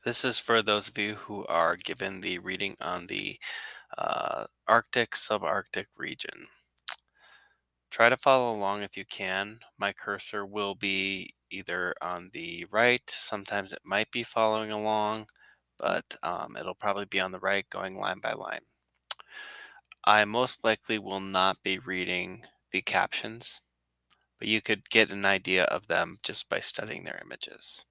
This is for those of you who are given the reading on the Arctic subarctic region. Try to follow along if you can. My cursor will be either on the right, sometimes it might be following along, but it'll probably be on the right going line by line. I most likely will not be reading the captions, but you could get an idea of them just by studying their images.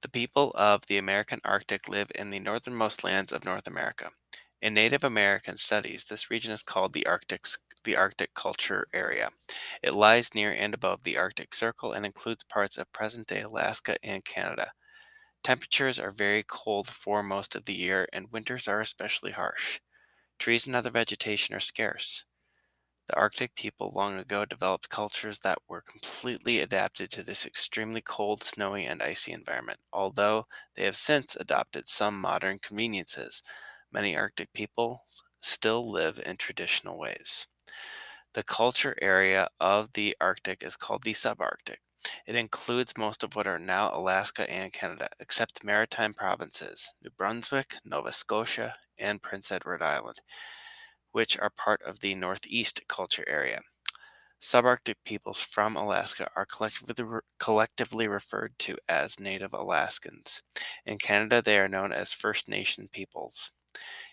The people of the American Arctic live in the northernmost lands of North America. In Native American studies, this region is called the Arctic Culture Area. It lies near and above the Arctic Circle and includes parts of present-day Alaska and Canada. Temperatures are very cold for most of the year, and winters are especially harsh. Trees and other vegetation are scarce. The Arctic people long ago developed cultures that were completely adapted to this extremely cold, snowy, and icy environment. Although they have since adopted some modern conveniences, many Arctic peoples still live in traditional ways. The culture area of the Arctic is called the subarctic. It includes most of what are now Alaska and Canada, except maritime provinces, New Brunswick, Nova Scotia, and Prince Edward Island, which are part of the Northeast culture area. Subarctic peoples from Alaska are collectively referred to as Native Alaskans. In Canada, they are known as First Nation peoples.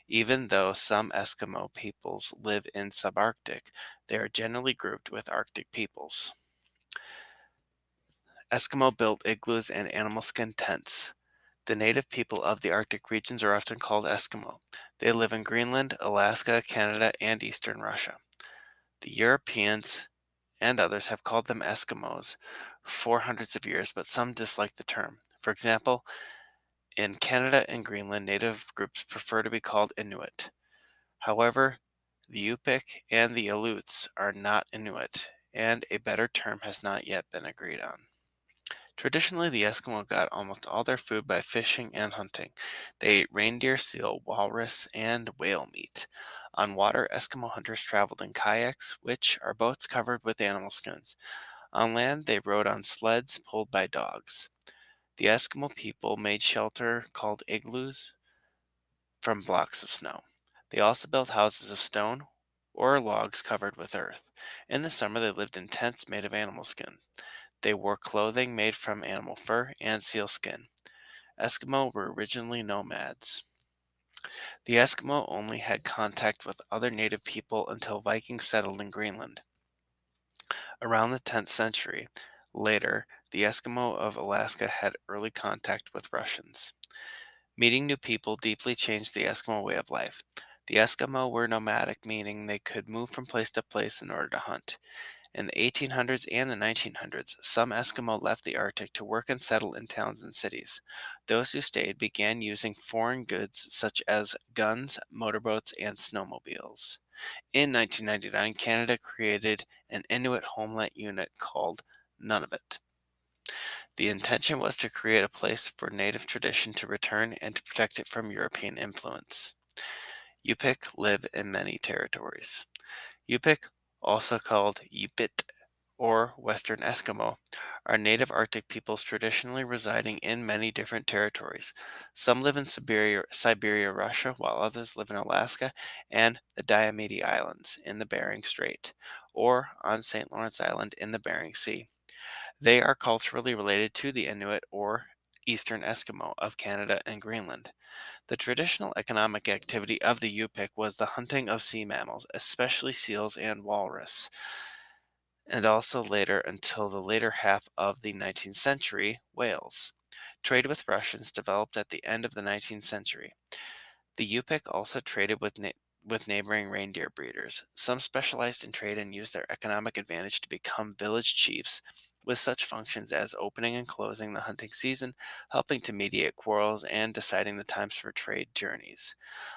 Even though some Eskimo peoples live in subarctic, they are generally grouped with Arctic peoples. Eskimo built igloos and animal skin tents. The native people of the Arctic regions are often called Eskimo. They live in Greenland, Alaska, Canada, and eastern Russia. The Europeans and others have called them Eskimos for hundreds of years, but some dislike the term. For example, in Canada and Greenland, native groups prefer to be called Inuit. However, the Yupik and the Aleutians are not Inuit, and a better term has not yet been agreed on. Traditionally, the Eskimo got almost all their food by fishing and hunting. They ate reindeer, seal, walrus, and whale meat. On water, Eskimo hunters traveled in kayaks, which are boats covered with animal skins. On land, they rode on sleds pulled by dogs. The Eskimo people made shelter called igloos from blocks of snow. They also built houses of stone or logs covered with earth. In the summer, they lived in tents made of animal skin. They wore clothing made from animal fur and sealskin. Eskimo were originally nomads. The Eskimo only had contact with other native people until Vikings settled in Greenland. Around the 10th century, later, the Eskimo of Alaska had early contact with Russians. Meeting new people deeply changed the Eskimo way of life. The Eskimo were nomadic, meaning they could move from place to place in order to hunt. In the 1800s and the 1900s, some Eskimo left the Arctic to work and settle in towns and cities. Those who stayed began using foreign goods such as guns, motorboats, and snowmobiles. In 1999, Canada created an Inuit homeland unit called Nunavut. The intention was to create a place for Native tradition to return and to protect it from European influence. Yupik live in many territories. Yupik, also called Yupit or Western Eskimo, are native Arctic peoples traditionally residing in many different territories. Some live in Siberia, Russia, while others live in Alaska and the Diomede Islands in the Bering Strait, or on St. Lawrence Island in the Bering Sea. They are culturally related to the Inuit or Eastern Eskimo of Canada and Greenland. The traditional economic activity of the Yupik was the hunting of sea mammals, especially seals and walrus, and also later, until the later half of the 19th century, whales. Trade with Russians developed at the end of the 19th century. The Yupik also traded with neighboring reindeer breeders. Some specialized in trade and used their economic advantage to become village chiefs, with such functions as opening and closing the hunting season, helping to mediate quarrels, and deciding the times for trade journeys.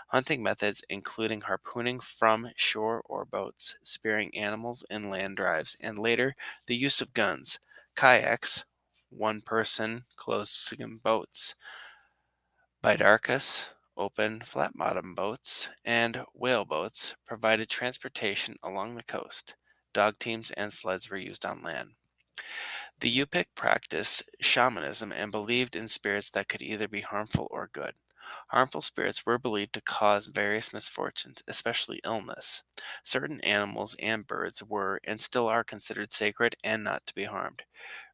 Hunting methods including harpooning from shore or boats, spearing animals in land drives, and later the use of guns, kayaks, one-person closed-skin boats, bidarcas, open flat-bottom boats, and whaleboats provided transportation along the coast. Dog teams and sleds were used on land. The Yupik practiced shamanism and believed in spirits that could either be harmful or good. Harmful spirits were believed to cause various misfortunes, especially illness. Certain animals and birds were and still are considered sacred and not to be harmed.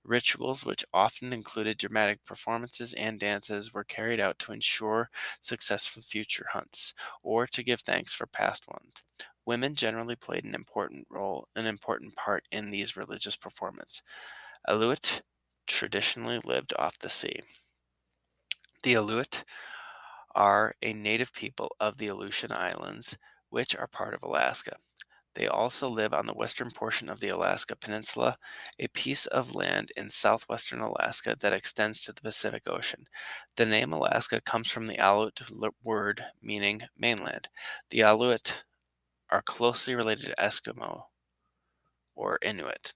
Rituals, which often included dramatic performances and dances, were carried out to ensure successful future hunts or to give thanks for past ones. Women generally played an important part in these religious performances. Aleut traditionally lived off the sea. The Aleut are a native people of the Aleutian Islands, which are part of Alaska. They also live on the western portion of the Alaska Peninsula, a piece of land in southwestern Alaska that extends to the Pacific Ocean. The name Alaska comes from the Aleut word meaning mainland. The Aleut are closely related to Eskimo or Inuit.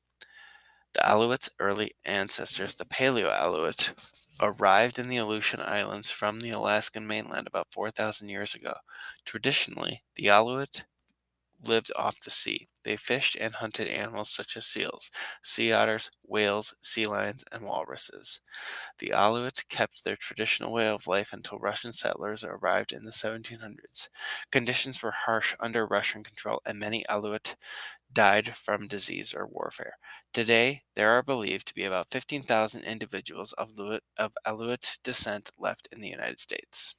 The Aleut's early ancestors, the Paleo-Aleut, arrived in the Aleutian Islands from the Alaskan mainland about 4,000 years ago. Traditionally, the Aleut lived off the sea. They fished and hunted animals such as seals, sea otters, whales, sea lions, and walruses. The Aleut kept their traditional way of life until Russian settlers arrived in the 1700s. Conditions were harsh under Russian control, and many Aleut died from disease or warfare. Today, there are believed to be about 15,000 individuals of Aleut descent left in the United States.